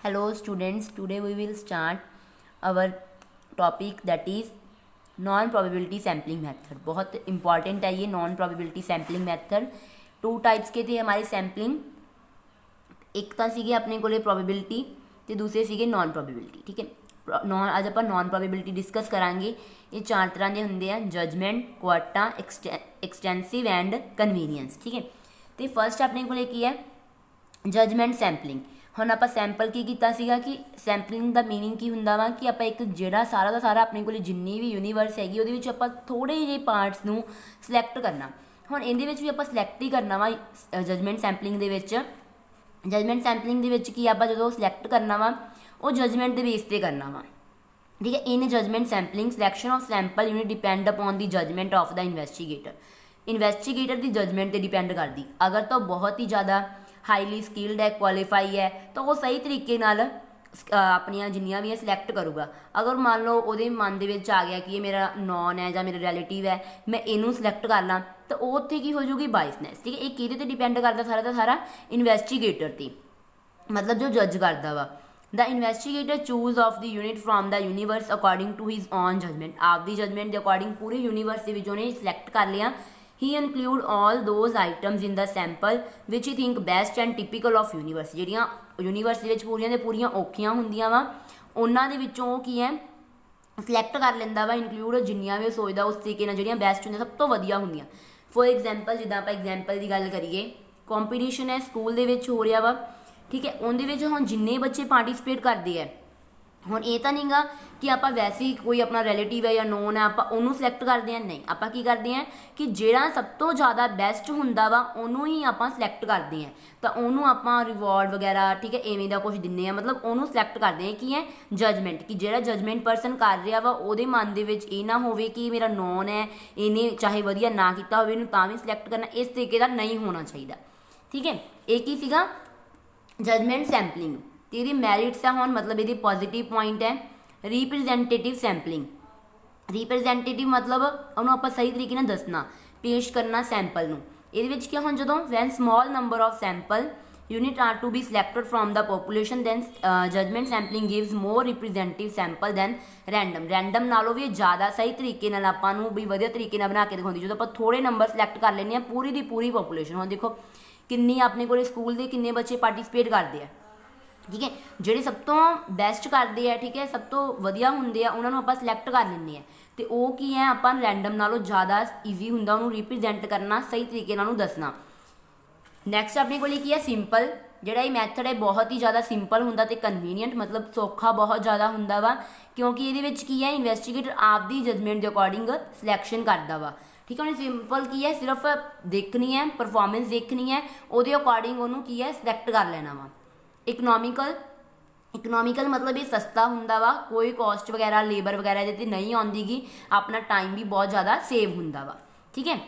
Hello students, today we will start our topic that is non probability sampling method. बहुत important है ये non probability sampling method. Two types के थे हमारे sampling, एक ਤਾਂ ਸੀਗੇ ਆਪਣੇ ਕੋਲੇ ਪ੍ਰੋਬੇਬਿਲਿਟੀ ਤੇ ਦੂਸਰੇ ਸੀਗੇ ਨॉन ਪ੍ਰੋਬੇਬਿਲਿਟੀ। ਠੀਕ ਹੈ, ਅੱਜ ਆਪਾਂ ਨॉन ਪ੍ਰੋਬੇਬਿਲਿਟੀ ਡਿਸਕਸ ਕਰਾਂਗੇ। ਇਹ ਚਾਰ ਤਰ੍ਹਾਂ ਦੇ ਹੁੰਦੇ ਆ, ਜਜਮੈਂਟ, ਕੁਆਟਾ, ਐਕਸਟੈਂਸਿਵ ਐਂਡ ਕਨਵੀਨੀਅੰਸ। ਠੀਕ ਹੈ, ਤੇ ਫਸਟ ਆਪਣੇ ਕੋਲੇ ਕੀ ਹੈ, ਜਜਮੈਂਟ ਸੈਂਪਲਿੰਗ। ਹੁਣ ਆਪਾਂ ਸੈਂਪਲ ਕੀ ਕੀਤਾ ਸੀਗਾ ਕਿ ਸੈਂਪਲਿੰਗ ਦਾ ਮੀਨਿੰਗ ਕੀ ਹੁੰਦਾ ਵਾ ਕਿ ਆਪਾਂ ਇੱਕ ਜਿਹੜਾ ਸਾਰਾ ਦਾ ਸਾਰਾ ਆਪਣੇ ਕੋਲ ਜਿੰਨੀ ਵੀ ਯੂਨੀਵਰਸ ਹੈਗੀ ਉਹਦੇ ਵਿੱਚ ਆਪਾਂ ਥੋੜ੍ਹੇ ਜਿਹੇ ਪਾਰਟਸ ਨੂੰ ਸਿਲੈਕਟ ਕਰਨਾ। ਹੁਣ ਇਹਦੇ ਵਿੱਚ ਵੀ ਆਪਾਂ ਸਿਲੈਕਟ ਹੀ ਕਰਨਾ ਵਾ ਜਜਮੈਂਟ ਸੈਂਪਲਿੰਗ ਦੇ ਵਿੱਚ। ਜਜਮੈਂਟ ਸੈਂਪਲਿੰਗ ਦੇ ਵਿੱਚ ਕੀ ਆਪਾਂ ਜਦੋਂ ਸਿਲੈਕਟ ਕਰਨਾ ਵਾ ਉਹ ਜਜਮੈਂਟ ਦੇ ਬੇਸ 'ਤੇ ਕਰਨਾ ਵਾ। ਠੀਕ ਹੈ, in judgement sampling selection of sample unit depend upon the judgement of the investigator ਦੀ ਜਜਮੈਂਟ 'ਤੇ ਡਿਪੈਂਡ ਕਰਦੀ। ਅਗਰ ਤਾਂ ਬਹੁਤ ਹੀ ਜ਼ਿਆਦਾ ਹਾਈਲੀ ਸਕਿਲਡ ਹੈ, ਕੁਆਲੀਫਾਈ ਹੈ, ਤਾਂ ਉਹ ਸਹੀ ਤਰੀਕੇ ਨਾਲ ਆਪਣੀਆਂ ਜਿੰਨੀਆਂ ਵੀ ਹੈ ਸਿਲੈਕਟ ਕਰੂਗਾ। ਅਗਰ ਮੰਨ ਲਓ ਉਹਦੇ ਮਨ ਦੇ ਵਿੱਚ ਆ ਗਿਆ ਕਿ ਇਹ ਮੇਰਾ ਨੌਨ ਹੈ ਜਾਂ ਮੇਰਾ ਰਿਲੇਟਿਵ ਹੈ, ਮੈਂ ਇਹਨੂੰ ਸਿਲੈਕਟ ਕਰ ਲਾਂ, ਤਾਂ ਉਹ ਉੱਥੇ ਕੀ ਹੋ ਜਾਊਗੀ, ਬਾਇਸਨੈਸ। ਠੀਕ ਹੈ, ਇਹ ਕਿਹਦੇ 'ਤੇ ਡਿਪੈਂਡ ਕਰਦਾ ਸਾਰਾ ਦਾ ਸਾਰਾ, ਇਨਵੈਸਟੀਗੇਟਰ 'ਤੇ, ਮਤਲਬ ਜੋ ਜੱਜ ਕਰਦਾ ਵਾ। The investigator choose of the unit from the universe according to his own judgement. ਆਪਦੀ ਜਜਮੈਂਟ ਦੇ ਅਕੋਰਡਿੰਗ ਪੂਰੇ ਯੂਨੀਵਰਸ ਦੇ ਵਿੱਚ ਉਹਨੇ ਸਿਲੈਕਟ ਕਰ ਲਿਆ। He include all those items in the sample which he think best and typical of universe। ਜਿਹੜੀਆਂ universe ਦੇ ਵਿੱਚ ਪੂਰੀਆਂ ਦੇ ਪੂਰੀਆਂ ਔਖੀਆਂ ਹੁੰਦੀਆਂ ਵਾ, ਉਹਨਾਂ ਦੇ ਵਿੱਚੋਂ ਉਹ ਕੀ ਹੈ ਸਿਲੈਕਟ ਕਰ ਲੈਂਦਾ ਵਾ। ਇਨਕਲੂਡ ਜਿੰਨੀਆਂ ਵੀ ਉਹ ਸੋਚਦਾ ਉਸ ਤਰੀਕੇ ਨਾਲ ਜਿਹੜੀਆਂ ਬੈਸਟ ਹੁੰਦੀਆਂ, ਸਭ ਤੋਂ ਵਧੀਆ ਹੁੰਦੀਆਂ। ਫੋਰ ਐਗਜ਼ਾਮਪਲ, ਜਿੱਦਾਂ ਆਪਾਂ ਐਗਜ਼ਾਮਪਲ ਦੀ ਗੱਲ ਕਰੀਏ, ਕੰਪੀਟੀਸ਼ਨ ਹੈ ਸਕੂਲ ਦੇ ਵਿੱਚ ਹੋ ਰਿਹਾ ਵਾ। ਠੀਕ ਹੈ, ਉਹਦੇ ਵਿੱਚ ਹੁਣ ਜਿੰਨੇ ਬੱਚੇ ਪਾਰਟੀਸਪੇਟ ਕਰਦੇ ਹੈ, ਹੁਣ ਇਹ ਤਾਂ ਨਹੀਂ ਗਾ ਕਿ ਆਪਾਂ ਵੈਸੇ ਹੀ ਕੋਈ ਆਪਣਾ ਰਿਲੇਟਿਵ ਹੈ ਜਾਂ ਨੋਨ ਹੈ ਆਪਾਂ ਉਹਨੂੰ ਸਿਲੈਕਟ ਕਰਦੇ ਹਾਂ। ਨਹੀਂ, ਆਪਾਂ ਕੀ ਕਰਦੇ ਹਾਂ ਕਿ ਜਿਹੜਾ ਸਭ ਤੋਂ ਜ਼ਿਆਦਾ ਬੈਸਟ ਹੁੰਦਾ ਵਾ ਉਹਨੂੰ ਹੀ ਆਪਾਂ ਸਿਲੈਕਟ ਕਰਦੇ ਹਾਂ, ਤਾਂ ਉਹਨੂੰ ਆਪਾਂ ਰਿਵਾਰਡ ਵਗੈਰਾ, ਠੀਕ ਹੈ, ਇਵੇਂ ਦਾ ਕੁਝ ਦਿੰਦੇ ਹਾਂ। ਮਤਲਬ ਉਹਨੂੰ ਸਿਲੈਕਟ ਕਰਦੇ ਹਾਂ। ਕੀ ਹੈ, ਜਜਮੈਂਟ, ਕਿ ਜਿਹੜਾ ਜਜਮੈਂਟ ਪਰਸਨ ਕਰ ਰਿਹਾ ਵਾ ਉਹਦੇ ਮਨ ਦੇ ਵਿੱਚ ਇਹ ਨਾ ਹੋਵੇ ਕਿ ਮੇਰਾ ਨੋਨ ਹੈ, ਇਹਨੇ ਚਾਹੇ ਵਧੀਆ ਨਾ ਕੀਤਾ ਹੋਵੇ ਇਹਨੂੰ ਤਾਂ ਵੀ ਸਿਲੈਕਟ ਕਰਨਾ, ਇਸ ਤਰੀਕੇ ਦਾ ਨਹੀਂ ਹੋਣਾ ਚਾਹੀਦਾ। ਠੀਕ ਹੈ, ਇਹ ਕੀ ਸੀਗਾ, ਜਜਮੈਂਟ ਸੈਂਪਲਿੰਗ। ਤੇ ਇਹਦੀ ਮੈਰਿਟਸ ਆ ਹੁਣ, ਮਤਲਬ ਇਹਦੇ ਪੋਜ਼ੀਟਿਵ ਪੁਆਇੰਟ ਹੈ। ਰੀਪ੍ਰਜੈਂਟੇਟਿਵ ਸੈਂਪਲਿੰਗ, ਰੀਪ੍ਰਜੈਂਟੇਟਿਵ ਮਤਲਬ ਉਹਨੂੰ ਆਪਾਂ ਸਹੀ ਤਰੀਕੇ ਨਾਲ ਦੱਸਣਾ, ਪੇਸ਼ ਕਰਨਾ ਸੈਂਪਲ ਨੂੰ। ਇਹਦੇ ਵਿੱਚ ਕੀ ਹੁਣ, ਜਦੋਂ when small number of sample unit are to be selected from the population, then judgement sampling gives more representative sample than random ਨਾਲੋਂ ਵੀ ਜ਼ਿਆਦਾ ਸਹੀ ਤਰੀਕੇ ਨਾਲ ਆਪਾਂ ਨੂੰ ਵੀ ਵਧੀਆ ਤਰੀਕੇ ਨਾਲ ਬਣਾ ਕੇ ਦਿਖਾਉਂਦੀ। ਜਦੋਂ ਆਪਾਂ ਥੋੜ੍ਹੇ ਨੰਬਰ ਸਿਲੈਕਟ ਕਰ ਲੈਂਦੇ ਹਾਂ ਪੂਰੀ ਦੀ ਪੂਰੀ ਪੋਪੂਲੇਸ਼ਨ। ਹੁਣ ਦੇਖੋ ਕਿੰਨੀ ਆਪਣੇ ਕੋਲ ਸਕੂਲ ਦੇ ਕਿੰਨੇ ਬੱਚੇ ਪਾਰਟੀਸਪੇਟ ਕਰਦੇ ਆ। ਠੀਕ ਹੈ, ਜਿਹੜੇ ਸਭ ਤੋਂ ਬੈਸਟ ਕਰਦੇ ਆ, ਠੀਕ ਹੈ, ਸਭ ਤੋਂ ਵਧੀਆ ਹੁੰਦੇ ਆ, ਉਹਨਾਂ ਨੂੰ ਆਪਾਂ ਸਿਲੈਕਟ ਕਰ ਲੈਂਦੇ ਹਾਂ। ਅਤੇ ਉਹ ਕੀ ਹੈ, ਆਪਾਂ ਰੈਂਡਮ ਨਾਲੋਂ ਜ਼ਿਆਦਾ ਈਜ਼ੀ ਹੁੰਦਾ ਉਹਨੂੰ ਰਿਪ੍ਰਜੈਂਟ ਕਰਨਾ, ਸਹੀ ਤਰੀਕੇ ਨਾਲ ਉਹਨੂੰ ਦੱਸਣਾ। ਨੈਕਸਟ ਆਪਣੇ ਕੋਲ ਕੀ ਹੈ, ਸਿੰਪਲ। ਜਿਹੜਾ ਇਹ ਮੈਥਡ ਹੈ ਬਹੁਤ ਹੀ ਜ਼ਿਆਦਾ ਸਿੰਪਲ ਹੁੰਦਾ ਅਤੇ ਕਨਵੀਨੀਅੰਟ, ਮਤਲਬ ਸੌਖਾ ਬਹੁਤ ਜ਼ਿਆਦਾ ਹੁੰਦਾ ਵਾ, ਕਿਉਂਕਿ ਇਹਦੇ ਵਿੱਚ ਕੀ ਹੈ, ਇਨਵੈਸਟੀਗੇਟਰ ਆਪਦੀ ਜਜਮੈਂਟ ਦੇ ਅਕੋਰਡਿੰਗ ਸਿਲੈਕਸ਼ਨ ਕਰਦਾ ਵਾ। ਠੀਕ ਹੈ, ਉਹਨੇ ਸਿੰਪਲ ਕੀ ਹੈ, ਸਿਰਫ ਦੇਖਣੀ ਹੈ, ਪਰਫੋਰਮੈਂਸ ਦੇਖਣੀ ਹੈ, ਉਹਦੇ ਅਕੋਰਡਿੰਗ ਉਹਨੂੰ ਕੀ ਹੈ ਸਿਲੈਕਟ ਕਰ ਲੈਣਾ ਵਾ। ਇਕਨੋਮਿਕਲ ਮਤਲਬ ਇਹ ਸਸਤਾ ਹੁੰਦਾ ਵਾ, ਕੋਈ ਕੋਸਟ ਵਗੈਰਾ ਲੇਬਰ ਵਗੈਰਾ ਇਹਦੇ 'ਤੇ ਨਹੀਂ ਆਉਂਦੀ ਗੀ, ਆਪਣਾ ਟਾਈਮ ਵੀ ਬਹੁਤ ਜ਼ਿਆਦਾ ਸੇਵ ਹੁੰਦਾ ਵਾ। ਠੀਕ ਹੈ,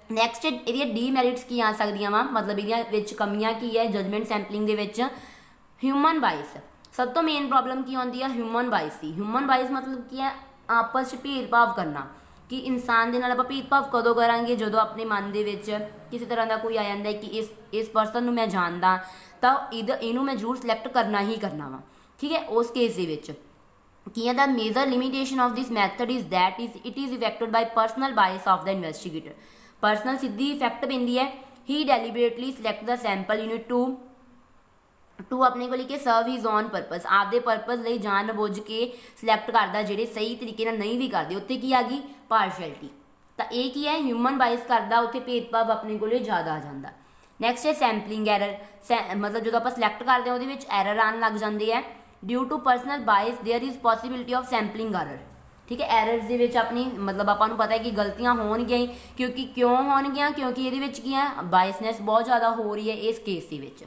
ਨੈਕਸਟ ਇਹਦੀਆਂ ਡੀਮੈਰਿਟਸ ਕੀ ਆ ਸਕਦੀਆਂ ਵਾ, ਮਤਲਬ ਇਹਦੀਆਂ ਵਿੱਚ ਕਮੀਆਂ ਕੀ ਹੈ ਜਜਮੈਂਟ ਸੈਂਪਲਿੰਗ ਦੇ ਵਿੱਚ। ਹਿਊਮਨ ਬਾਇਸ, ਸਭ ਤੋਂ ਮੇਨ ਪ੍ਰੋਬਲਮ ਕੀ ਆਉਂਦੀ ਆ, ਹਿਊਮਨ ਬਾਇਸ ਦੀ। ਹਿਊਮਨ ਬਾਇਸ ਮਤਲਬ ਕੀ ਹੈ, ਆਪਸ 'ਚ ਭੇਦਭਾਵ ਕਰਨਾ। ਕਿ ਇਨਸਾਨ ਦੇ ਨਾਲ ਆਪਾਂ ਭੇਦਭਾਵ ਕਦੋਂ ਕਰਾਂਗੇ, ਜਦੋਂ ਆਪਣੇ ਮਨ ਦੇ ਵਿੱਚ ਕਿਸੇ ਤਰ੍ਹਾਂ ਦਾ ਕੋਈ ਆ ਜਾਂਦਾ ਕਿ ਇਸ ਪਰਸਨ ਨੂੰ ਮੈਂ ਜਾਣਦਾ, ਤਾਂ ਇਹਨੂੰ ਮੈਂ ਜ਼ਰੂਰ ਸਿਲੈਕਟ ਕਰਨਾ ਹੀ ਕਰਨਾ ਵਾ। ਠੀਕ ਹੈ, ਉਸ ਕੇਸ ਦੇ ਵਿੱਚ ਕੀ ਹੈ, the major limitation of this method is that it is affected by personal bias of the investigator. Personal ਸਿੱਧੀ ਇਫੈਕਟ ਪੈਂਦੀ ਹੈ। He deliberately select the sample unit to ਆਪਣੇ ਕੋਲ ਕਿ ਸਰਵ ਹਿਜ਼ ਓਨ ਪਰਪਸ, ਆਪਦੇ ਪਰਪਸ ਲਈ ਜਾਣ ਬੁੱਝ ਕੇ ਸਿਲੈਕਟ ਕਰਦਾ। ਜਿਹੜੇ ਸਹੀ ਤਰੀਕੇ ਨਾਲ ਨਹੀਂ ਵੀ ਕਰਦੇ, ਉੱਥੇ ਕੀ ਆ ਗਈ, ਪਾਰਸ਼ੈਲਿਟੀ। ਤਾਂ ਇਹ ਕੀ ਹੈ, ਹਿਊਮਨ ਬਾਇਸ ਕਰਦਾ, ਉੱਥੇ ਭੇਦਭਾਵ ਆਪਣੇ ਕੋਲ ਜ਼ਿਆਦਾ ਆ ਜਾਂਦਾ। ਨੈਕਸਟ ਹੈ ਸੈਂਪਲਿੰਗ ਐਰਰ, ਮਤਲਬ ਜਦੋਂ ਆਪਾਂ ਸਿਲੈਕਟ ਕਰਦੇ ਹਾਂ ਉਹਦੇ ਵਿੱਚ ਐਰਰ ਆਉਣ ਲੱਗ ਜਾਂਦੇ ਹੈ। Due to personal bias there is possibility of sampling error. ਠੀਕ ਹੈ, ਐਰਰਸ ਦੇ ਵਿੱਚ ਆਪਣੀ ਮਤਲਬ ਆਪਾਂ ਨੂੰ ਪਤਾ ਹੈ ਕਿ ਗਲਤੀਆਂ ਹੋਣਗੀਆਂ ਹੀ, ਕਿਉਂ ਹੋਣਗੀਆਂ, ਕਿਉਂਕਿ ਇਹਦੇ ਵਿੱਚ ਕੀ ਹੈ, ਬਾਇਸਨੈਸ ਬਹੁਤ ਜ਼ਿਆਦਾ ਹੋ ਰਹੀ ਹੈ ਇਸ ਕੇਸ ਦੇ ਵਿੱਚ।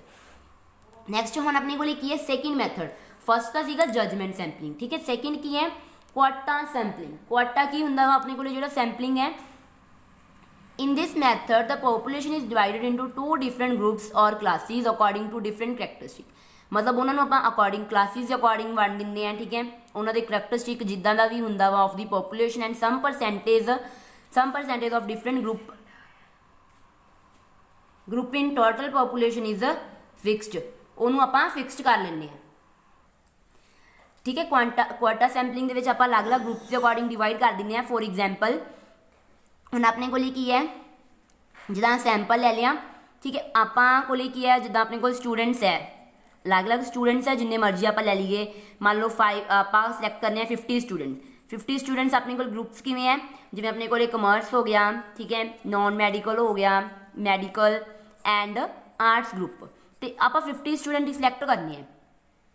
ਨੈਕਸਟ ਹੁਣ ਆਪਣੇ ਕੋਲ ਕੀ ਹੈ, ਸੈਕਿੰਡ ਮੈਥਡ। ਫਸਟ ਤਾਂ ਸੀਗਾ ਜਜਮੈਂਟ ਸੈਂਪਲਿੰਗ। ਠੀਕ ਹੈ, ਸੈਕਿੰਡ ਕੀ ਹੈ, ਕੁਆਟਾ ਸੈਂਪਲਿੰਗ। ਕੁਆਟਾ ਕੀ ਹੁੰਦਾ ਵਾ, ਆਪਣੇ ਕੋਲ ਜਿਹੜਾ ਸੈਂਪਲਿੰਗ ਹੈ, in this method the population is divided into two different groups or classes according to different characteristic। ਮਤਲਬ ਉਹਨਾਂ ਨੂੰ ਆਪਾਂ ਅਕੋਰਡਿੰਗ ਕਲਾਸਿਸ ਦੇ ਅਕੋਰਡਿੰਗ ਵੰਡ ਦਿੰਦੇ ਹਾਂ। ਠੀਕ ਹੈ, ਉਹਨਾਂ ਦੇ ਕਰੈਕਟਰਿਸਟਿਕ ਜਿੱਦਾਂ ਦਾ ਵੀ ਹੁੰਦਾ ਵਾ of the population and some percentage of different group in total population is fixed। ਉਹਨੂੰ ਆਪਾਂ ਫਿਕਸਡ ਕਰ ਲੈਂਦੇ ਹਾਂ। ठीक है। क्वार्टर सैंपलिंग ਦੇ ਵਿੱਚ ਆਪਾਂ ਅਲੱਗ-ਅਲੱਗ ਗਰੁੱਪਸ ਦੇ ਅਕੋਰਡਿੰਗ ਡਿਵਾਈਡ ਕਰ ਦਿੰਦੇ ਆ। ਫੋਰ ਐਗਜ਼ਾਮਪਲ ਹੁਣ ਆਪਣੇ ਕੋਲ ਕੀ ਹੈ, ਜਿੱਦਾਂ ਸੈਂਪਲ ਲੈ ਲਿਆ, ਠੀਕ ਹੈ। ਆਪਾਂ ਕੋਲ ਕੀ ਹੈ, ਜਿੱਦਾਂ ਆਪਣੇ ਕੋਲ ਸਟੂਡੈਂਟਸ ਹੈ, ਅਲੱਗ-ਅਲੱਗ ਸਟੂਡੈਂਟਸ ਹੈ, ਜਿੰਨੇ ਮਰਜ਼ੀ ਆਪਾਂ ਲੈ ਲਈਏ। ਮੰਨ ਲਓ 5 ਆਪਾਂ ਸਿਲੈਕਟ ਕਰਨੇ ਆ 50 ਸਟੂਡੈਂਟਸ ਆਪਣੇ ਕੋਲ ਗਰੁੱਪਸ ਕਿਵੇਂ ਹੈ, ਜਿਵੇਂ ਆਪਣੇ ਕੋਲ ਕਮਰਸ ਹੋ ਗਿਆ, ਠੀਕ ਹੈ, ਨॉन ਮੈਡੀਕਲ ਹੋ ਗਿਆ, ਮੈਡੀਕਲ ਐਂਡ ਆਰਟਸ ਗਰੁੱਪ, ਤੇ ਆਪਾਂ 50 ਸਟੂਡੈਂਟ ਹੀ ਸਿਲੈਕਟ ਕਰਨੇ ਆ।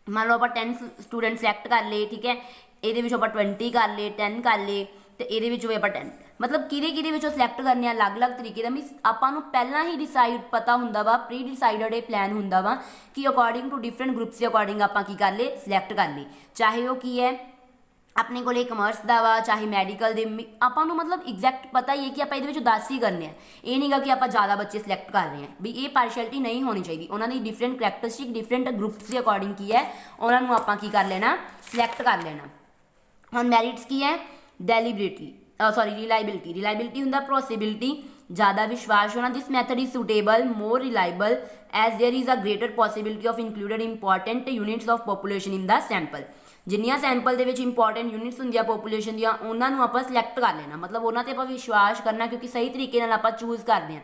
ਮੰਨ ਲਓ ਆਪਾਂ 10 ਸਟੂਡੈਂਟ ਸਿਲੈਕਟ ਕਰ ਲਏ, ਠੀਕ ਹੈ, ਇਹਦੇ ਵਿੱਚੋਂ ਆਪਾਂ 20 ਕਰ ਲਏ, 10 ਕਰ ਲਏ, ਤੇ ਇਹਦੇ ਵਿੱਚੋਂ ਵੀ ਆਪਾਂ 10, ਮਤਲਬ ਕਿਹਦੇ ਵਿੱਚੋਂ ਸਿਲੈਕਟ ਕਰਨੇ ਆ ਅਲੱਗ-ਅਲੱਗ ਤਰੀਕੇ ਦਾ। ਮੀਨਸ ਆਪਾਂ ਨੂੰ ਪਹਿਲਾਂ ਹੀ ਡਿਸਾਈਡ ਪਤਾ ਹੁੰਦਾ ਵਾ, ਪ੍ਰੀ ਡਿਸਾਈਡਡ ਇਹ ਪਲਾਨ ਹੁੰਦਾ ਵਾ ਕਿ ਅਕੋਰਡਿੰਗ ਟੂ ਡਿਫਰੈਂਟ ਗਰੁੱਪਸ ਦੇ ਅਕੋਰਡਿੰਗ ਆਪਾਂ ਕੀ ਕਰ ਲਏ, ਸਿਲੈਕਟ ਕਰ ਲਈ। ਚਾਹੇ ਉਹ ਕੀ ਹੈ ਆਪਣੇ ਕੋਲ ਕਮਰਸ ਦਾ ਵਾ, ਚਾਹੇ ਮੈਡੀਕਲ ਦੇ, ਆਪਾਂ ਨੂੰ ਮਤਲਬ ਐਗਜ਼ੈਕਟ ਪਤਾ ਹੀ ਹੈ ਕਿ ਆਪਾਂ ਇਹਦੇ ਵਿੱਚੋਂ 10 ਹੀ ਕਰਨੇ ਆ। ਇਹ ਨਹੀਂਗਾ ਕਿ ਆਪਾਂ ਜ਼ਿਆਦਾ ਬੱਚੇ ਸਿਲੈਕਟ ਕਰ ਰਹੇ ਹਾਂ, ਵੀ ਇਹ ਪਾਰਸ਼ੈਲਿਟੀ ਨਹੀਂ ਹੋਣੀ ਚਾਹੀਦੀ। ਉਹਨਾਂ ਦੀ ਡਿਫਰੈਂਟ ਕਰੈਕਟਰਿਸਟਿਕ ਡਿਫਰੈਂਟ ਗਰੁੱਪਸ ਦੇ ਅਕੋਰਡਿੰਗ ਕੀ ਹੈ, ਉਹਨਾਂ ਨੂੰ ਆਪਾਂ ਕੀ ਕਰ ਲੈਣਾ, ਸਿਲੈਕਟ ਕਰ ਲੈਣਾ। ਹੁਣ ਮੈਰਿਟਸ ਕੀ ਹੈ, ਰਿਲਾਇਬਿਲਿਟੀ ਹੁੰਦਾ ਪੋਸੀਬਿਲਿਟੀ, ਜ਼ਿਆਦਾ ਵਿਸ਼ਵਾਸ ਹੋਣਾ। This method is suitable more reliable as there is a greater possibility of included important units of population in the sample. ਜਿੰਨੀਆਂ ਸੈਂਪਲ ਦੇ ਵਿੱਚ ਇੰਪੋਰਟੈਂਟ ਯੂਨਿਟਸ ਹੁੰਦੀਆਂ ਪੋਪੂਲੇਸ਼ਨ ਦੀਆਂ, ਉਹਨਾਂ ਨੂੰ ਆਪਾਂ ਸਿਲੈਕਟ ਕਰ ਲੈਣਾ, ਮਤਲਬ ਉਹਨਾਂ ਤੇ ਆਪਾਂ ਵਿਸ਼ਵਾਸ ਕਰਨਾ, ਕਿਉਂਕਿ ਸਹੀ ਤਰੀਕੇ ਨਾਲ ਆਪਾਂ ਚੂਜ਼ ਕਰਦੇ ਹਾਂ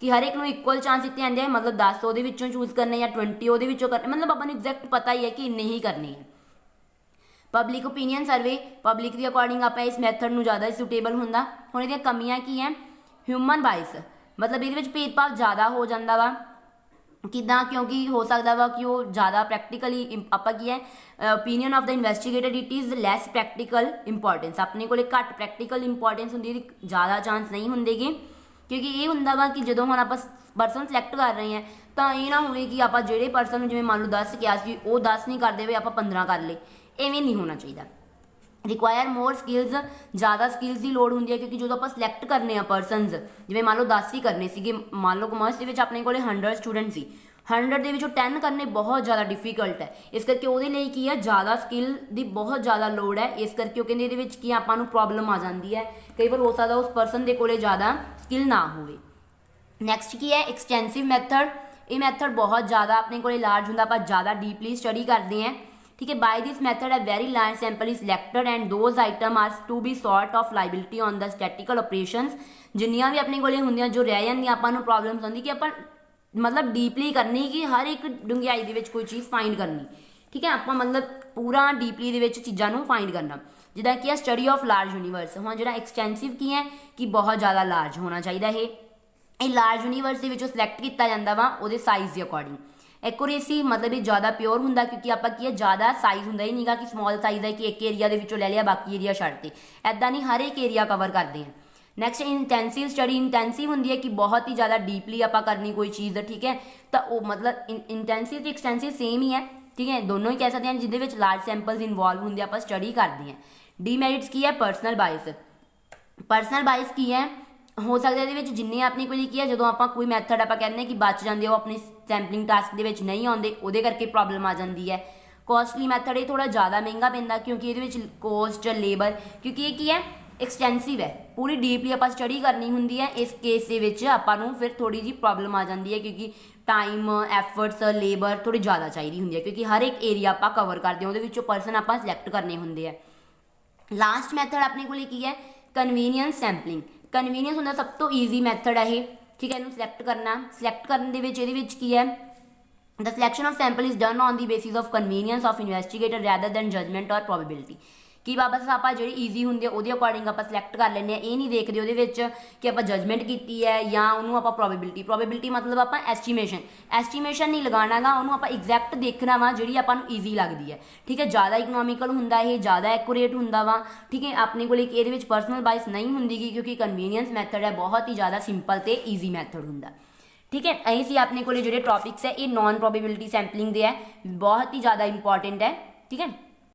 ਕਿ ਹਰ ਇੱਕ ਨੂੰ ਇਕੁਅਲ ਚਾਂਸ ਦਿੱਤੇ ਜਾਂਦੇ ਆ। ਮਤਲਬ 10 ਉਹਦੇ ਵਿੱਚੋਂ ਚੂਜ਼ ਕਰਨੇ ਜਾਂ 20 ਉਹਦੇ ਵਿੱਚੋਂ ਕਰਨੇ, ਮਤਲਬ ਆਪਾਂ ਨੂੰ ਐਗਜ਼ੈਕਟ ਪਤਾ ਹੀ ਹੈ ਕਿ ਇੰਨੇ ਹੀ ਕਰਨੇ ਹੈ। ਪਬਲਿਕ ਓਪੀਨੀਅਨ ਸਰਵੇ, ਪਬਲਿਕ ਦੇ ਅਕੋਰਡਿੰਗ ਆਪਾਂ ਇਸ ਮੈਥਡ ਨੂੰ ਜ਼ਿਆਦਾ ਸੁਟੇਬਲ ਹੁੰਦਾ। ਹੁਣ ਇਹਦੀਆਂ ਕਮੀਆਂ ਕੀ ਹੈ, ਹਿਊਮਨ ਬਾਇਸ, ਮਤਲਬ ਇਹਦੇ ਵਿੱਚ ਭੇਦਭਾਵ ਜ਼ਿਆਦਾ ਹੋ ਜਾਂਦਾ ਵਾ। ਕਿੱਦਾਂ, ਕਿਉਂਕਿ ਹੋ ਸਕਦਾ ਵਾ ਕਿ ਉਹ ਜ਼ਿਆਦਾ ਪ੍ਰੈਕਟੀਕਲੀ ਆਪਾਂ ਕੀ ਹੈ, opinion of the investigator it is less practical importance, ਆਪਣੇ ਕੋਲੇ ਘੱਟ ਪ੍ਰੈਕਟੀਕਲ ਇੰਪੋਰਟੈਂਸ ਹੁੰਦੀ, ਇਹਦੀ ਜ਼ਿਆਦਾ ਚਾਂਸ ਨਹੀਂ ਹੁੰਦੇਗੇ। ਕਿਉਂਕਿ ਇਹ ਹੁੰਦਾ ਵਾ ਕਿ ਜਦੋਂ ਹੁਣ ਆਪਾਂ ਪਰਸਨ ਸਿਲੈਕਟ ਕਰ ਰਹੇ ਹਾਂ ਤਾਂ ਇਹ ਨਾ ਹੋਵੇ ਕਿ ਆਪਾਂ ਜਿਹੜੇ ਪਰਸਨ ਨੂੰ ਜਿਵੇਂ ਮੰਨ ਲਓ 10 ਕਿਹਾ ਸੀ, ਉਹ 10 ਨਹੀਂ ਕਰਦੇ ਹੋਏ ਆਪਾਂ 15 ਕਰ ਲਏ, ਐਵੇਂ ਨਹੀਂ ਹੋਣਾ ਚਾਹੀਦਾ। ਰਿਕੁਆਇਰ ਮੋਰ ਸਕਿੱਲਸ, ਜ਼ਿਆਦਾ ਸਕਿੱਲਸ ਦੀ ਲੋੜ ਹੁੰਦੀ ਹੈ, ਕਿਉਂਕਿ ਜਦੋਂ ਆਪਾਂ ਸਿਲੈਕਟ ਕਰਨੇ ਆ ਪਰਸਨਸ, ਜਿਵੇਂ ਮੰਨ ਲਓ 10 ਹੀ ਕਰਨੇ ਸੀਗੇ, ਮੰਨ ਲਓ ਕਮਰਸ ਦੇ ਵਿੱਚ ਆਪਣੇ ਕੋਲੇ 100 ਸਟੂਡੈਂਟ ਸੀ, 100 ਦੇ ਵਿੱਚੋਂ 10 ਕਰਨੇ ਬਹੁਤ ਜ਼ਿਆਦਾ ਡਿਫੀਕਲਟ ਹੈ। ਇਸ ਕਰਕੇ ਉਹਦੇ ਲਈ ਕੀ ਹੈ, ਜ਼ਿਆਦਾ ਸਕਿੱਲ ਦੀ ਬਹੁਤ ਜ਼ਿਆਦਾ ਲੋੜ ਹੈ। ਇਸ ਕਰਕੇ ਉਹ ਕਹਿੰਦੇ ਇਹਦੇ ਵਿੱਚ ਕੀ ਆਪਾਂ ਨੂੰ ਪ੍ਰੋਬਲਮ ਆ ਜਾਂਦੀ ਹੈ, ਕਈ ਵਾਰ ਹੋ ਸਕਦਾ ਉਸ ਪਰਸਨ ਦੇ ਕੋਲੇ ਜ਼ਿਆਦਾ ਸਕਿੱਲ ਨਾ ਹੋਵੇ। ਨੈਕਸਟ ਕੀ ਹੈ, ਐਕਸਟੈਂਸਿਵ ਮੈਥਡ। ਇਹ ਮੈਥਡ ਬਹੁਤ ਜ਼ਿਆਦਾ ਆਪਣੇ ਕੋਲੇ ਲਾਰਜ ਹੁੰਦਾ, ਆਪਾਂ ਜ਼ਿਆਦਾ ਡੀਪਲੀ ਸਟੱਡੀ ਕਰਦੇ ਹਾਂ, ठीक है। By this method a very large sample is selected and those item are to be sort of liability on the statistical operations। जिन्नियां भी अपने कोले ਹੁੰਦੀਆਂ जो रह ਜਾਂਦੀਆਂ ਆਪਾਂ ਨੂੰ ਪ੍ਰੋਬਲਮਸ ਆਉਂਦੀ ਕਿ ਆਪਾਂ मतलब ਡੀਪਲੀ ਕਰਨੀ ਕਿ ਹਰ ਇੱਕ ਡੂੰਘਾਈ ਦੇ ਵਿੱਚ ਕੋਈ ਚੀਜ਼ ਫਾਈਂਡ ਕਰਨੀ, ਠੀਕ ਹੈ। ਆਪਾਂ ਮਤਲਬ ਪੂਰਾ ਡੀਪਲੀ ਦੇ ਵਿੱਚ ਚੀਜ਼ਾਂ ਨੂੰ ਫਾਈਂਡ ਕਰਨਾ, ਜਿੱਦਾਂ ਕਿ ਸਟੱਡੀ ਆਫ ਲਾਰਜ ਯੂਨੀਵਰਸ। ਹੁਣ ਜਿਹੜਾ ਐਕਸਟੈਂਸਿਵ ਕੀ ਹੈ ਕਿ ਬਹੁਤ ਜ਼ਿਆਦਾ ਲਾਰਜ ਹੋਣਾ ਚਾਹੀਦਾ। ਇਹ ਲਾਰਜ ਯੂਨੀਵਰਸ ਦੇ ਵਿੱਚੋਂ ਸਿਲੈਕਟ ਕੀਤਾ ਜਾਂਦਾ ਵਾ ਉਹਦੇ ਸਾਈਜ਼ ਦੇ ਅਕੋਰਡਿੰਗ। ਐਕੂਰੇਸੀ ਮਤਲਬ ਇਹ ਜ਼ਿਆਦਾ ਪਿਓਰ ਹੁੰਦਾ, ਕਿਉਂਕਿ ਆਪਾਂ ਕੀ ਹੈ ਜ਼ਿਆਦਾ ਸਾਈਜ਼ ਹੁੰਦਾ ਹੀ ਨਹੀਂਗਾ ਕਿ ਸਮੋਲ ਸਾਈਜ਼ ਹੈ ਕਿ ਇੱਕ ਏਰੀਆ ਦੇ ਵਿੱਚੋਂ ਲੈ ਲਿਆ ਬਾਕੀ ਏਰੀਆ ਛੱਡਤੇ, ਐਦਾਂ ਨਹੀਂ, ਹਰ ਇੱਕ ਏਰੀਆ ਕਵਰ ਕਰਦੇ ਹਾਂ। Next intensive study. ਇੰਟੈਂਸਿਵ ਹੁੰਦੀ ਹੈ ਕਿ ਬਹੁਤ ਹੀ ਜ਼ਿਆਦਾ ਡੀਪਲੀ ਆਪਾਂ ਕਰਨੀ ਕੋਈ ਚੀਜ਼, ਠੀਕ ਹੈ। ਤਾਂ ਉਹ ਮਤਲਬ ਇੰਟੈਂਸਿਵ ਤੇ ਐਕਸਟੈਂਸਿਵ ਸੇਮ ਹੀ ਹੈ, ਠੀਕ ਹੈ, ਦੋਨੋਂ ਹੀ ਕਹਿ ਸਕਦੇ ਹਾਂ, ਜਿਹਦੇ ਵਿੱਚ ਲਾਰਜ ਸੈਂਪਲਸ ਇਨਵੋਲਵ ਹੁੰਦੇ ਆਪਾਂ ਸਟੱਡੀ ਕਰਦੇ ਹਾਂ। ਡੀਮੈਰਿਟਸ ਕੀ ਹੈ, ਪਰਸਨਲ ਬਾਇਸ। ਪਰਸਨਲ ਬਾਇਸ ਕੀ ਹੈ, ਹੋ ਸਕਦਾ ਇਹਦੇ ਵਿੱਚ ਜਿੰਨੇ ਆਪਣੇ ਕੋਲ ਕੀ ਹੈ, ਜਦੋਂ ਆਪਾਂ ਕੋਈ ਮੈਥਡ ਆਪਾਂ ਕਹਿੰਦੇ ਕਿ ਬਚ ਜਾਂਦੇ, ਉਹ ਆਪਣੀ ਸੈਂਪਲਿੰਗ ਟਾਸਕ ਦੇ ਵਿੱਚ ਨਹੀਂ ਆਉਂਦੇ, ਉਹਦੇ ਕਰਕੇ ਪ੍ਰੋਬਲਮ ਆ ਜਾਂਦੀ ਹੈ। ਕੋਸਟਲੀ ਮੈਥਡ, ਇਹ ਥੋੜਾ ਜ਼ਿਆਦਾ ਮਹਿੰਗਾ ਪੈਂਦਾ ਕਿਉਂਕਿ ਇਹਦੇ ਵਿੱਚ ਕੋਸਟ, ਲੇਬਰ, ਕਿਉਂਕਿ ਇਹ ਕੀ ਹੈ ਐਕਸਟੈਂਸਿਵ ਹੈ, ਪੂਰੀ ਡੀਪਲੀ ਆਪਾਂ ਸਟੱਡੀ ਕਰਨੀ ਹੁੰਦੀ ਹੈ। ਇਸ ਕੇਸ ਦੇ ਵਿੱਚ ਆਪਾਂ ਨੂੰ ਫਿਰ ਥੋੜੀ ਜਿਹੀ ਪ੍ਰੋਬਲਮ ਆ ਜਾਂਦੀ ਹੈ, ਕਿਉਂਕਿ ਟਾਈਮ, ਐਫਰਟਸ, ਲੇਬਰ ਥੋੜੀ ਜ਼ਿਆਦਾ ਚਾਹੀਦੀ ਹੁੰਦੀ ਹੈ, ਕਿਉਂਕਿ ਹਰ ਇੱਕ ਏਰੀਆ ਆਪਾਂ ਕਵਰ ਕਰਦੇ ਹਾਂ, ਉਹਦੇ ਵਿੱਚੋਂ ਪਰਸਨ ਆਪਾਂ ਸਿਲੈਕਟ ਕਰਨੇ ਹੁੰਦੇ ਆ। ਲਾਸਟ ਮੈਥਡ ਆਪਣੇ ਕੋਲ ਕੀ ਹੈ, ਕਨਵੀਨੀਅੰਸ ਸੈਂਪਲਿੰਗ। ਕਨਵੀਨੀਅੰਸ ਹੁੰਦਾ ਸਭ ਤੋਂ ਈਜ਼ੀ ਮੈਥਡ ਹੈ ਇਹ, ਠੀਕ ਹੈ। ਇਹਨੂੰ ਸਿਲੈਕਟ ਕਰਨਾ, ਸਿਲੈਕਟ ਕਰਨ ਦੇ ਵਿੱਚ ਇਹਦੇ ਵਿੱਚ ਕੀ ਹੈ, the selection of sample is done on the basis of convenience of investigator rather than judgement or probability. ਕਿ ਬਸ ਆਪਾਂ ਜਿਹੜੀ ਈਜ਼ੀ ਹੁੰਦੀ ਹੈ ਉਹਦੇ ਅਕੋਰਡਿੰਗ ਆਪਾਂ ਸਿਲੈਕਟ ਕਰ ਲੈਂਦੇ ਹਾਂ, ਇਹ ਨਹੀਂ ਦੇਖਦੇ ਉਹਦੇ ਵਿੱਚ ਕਿ ਆਪਾਂ ਜਜਮੈਂਟ ਕੀਤੀ ਹੈ ਜਾਂ ਉਹਨੂੰ ਆਪਾਂ ਪ੍ਰੋਬੇਬਿਲਿਟੀ ਮਤਲਬ ਆਪਾਂ ਐਸਟੀਮੇਸ਼ਨ ਨਹੀਂ ਲਗਾਉਣਾ ਗਾ, ਉਹਨੂੰ ਆਪਾਂ ਐਗਜ਼ੈਕਟ ਦੇਖਣਾ ਵਾ ਜਿਹੜੀ ਆਪਾਂ ਨੂੰ ਈਜ਼ੀ ਲੱਗਦੀ ਹੈ, ਠੀਕ ਹੈ। ਜ਼ਿਆਦਾ ਇਕਨੋਮਿਕਲ ਹੁੰਦਾ ਇਹ, ਜ਼ਿਆਦਾ ਐਕੂਰੇਟ ਹੁੰਦਾ ਵਾ, ਠੀਕ ਹੈ। ਆਪਣੇ ਕੋਲ ਇਹਦੇ ਵਿੱਚ ਪਰਸਨਲ ਬਾਇਸ ਨਹੀਂ ਹੁੰਦੀ ਗੀ, ਕਿਉਂਕਿ ਕਨਵੀਨੀਅੰਸ ਮੈਥਡ ਹੈ, ਬਹੁਤ ਹੀ ਜ਼ਿਆਦਾ ਸਿੰਪਲ ਤੇ ਈਜ਼ੀ ਮੈਥਡ ਹੁੰਦਾ, ਠੀਕ ਹੈ। ਇਹ ਸੀ ਆਪਣੇ ਕੋਲ ਜਿਹੜੇ ਟੌਪਿਕਸ ਹੈ, ਇਹ ਨॉन ਪ੍ਰੋਬੇਬਿਲਿਟੀ ਸੈਂਪਲਿੰਗ ਦੇ ਹੈ, ਬਹੁਤ ਹੀ ਜ਼ਿਆਦਾ ਇੰਪੋਰਟੈਂਟ ਹੈ, ਠੀਕ ਹੈ।